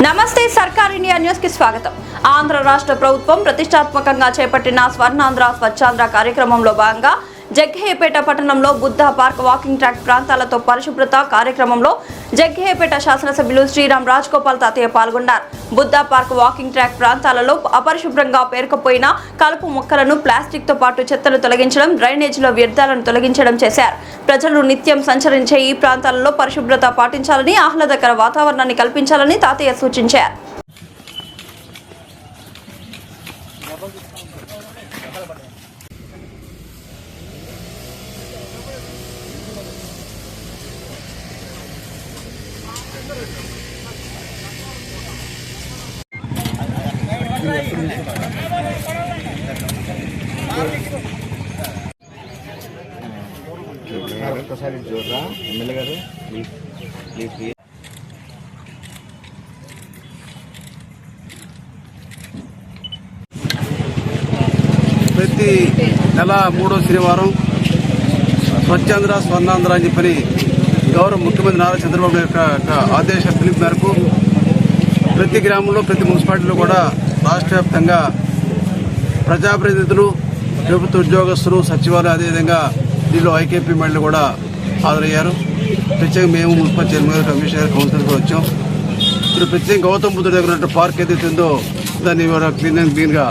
నమస్తే సర్కార్ India news కి స్వాగతం. ఆంధ్ర రాష్ట్ర ప్రభుత్వం ప్రతిష్టాత్మకంగా చేపట్టిన స్వర్ణాంధ్ర స్వచ్ఛాంధ్ర కార్యక్రమంలో భాగంగా జగ్గయ్యపేట పట్టణంలో బుద్ధ పార్క్ వాకింగ్ ట్రాక్ ప్రాంతాలతో పరిశుభ్రత కార్యక్రమంలో జగ్గయ్యపేట శాసనసభ్యులు శ్రీరామ్ రాజగోపాల్ తాతయ్య పాల్గొన్నారు. బుద్ధ పార్క్ వాకింగ్ ట్రాక్ ప్రాంతాలలో అపరిశుభ్రంగా పేరుకుపోయిన కలుపు మొక్కలను ప్లాస్టిక్ తో పాటు చెత్తను తొలగించడం, డ్రైనేజీలో వ్యర్థాలను తొలగించడం చేశారు. ప్రజలు నిత్యం సంచరించే ఈ ప్రాంతాలలో పరిశుభ్రత పాటించాలని, ఆహ్లాదకర వాతావరణాన్ని కల్పించాలని తాతయ్య సూచించారు. ఒకసారి చూడరా ఎమ్మెల్యే గారు ప్లీజ్ ప్రతి నెల 3వ శనివారం స్వచ్ఛాంధ్ర స్వర్ణాంధ్ర అని చెప్పని గౌరవ ముఖ్యమంత్రి నారా చంద్రబాబు నాయుడు యొక్క ఆదేశ పిలుపు మేరకు ప్రతి గ్రామంలో ప్రతి మున్సిపాలిటీలో కూడా రాష్ట్ర వ్యాప్తంగా ప్రజాప్రతినిధులు, ప్రభుత్వ ఉద్యోగస్తులు, సచివాలయం, అదేవిధంగా దీనిలో ఐకేపీ మహిళలు కూడా హాజరయ్యారు. ప్రత్యేకంగా మేము మున్సిపల్ చైర్మన్ గారు, కమిషనర్ గారు, కౌన్సిలర్ కూడా వచ్చాం. ఇప్పుడు ప్రత్యేకంగా గౌతమ్ బుద్ధుడి దగ్గర ఉన్న పార్క్ ఏదైతే ఉందో దాన్ని క్లీన్గా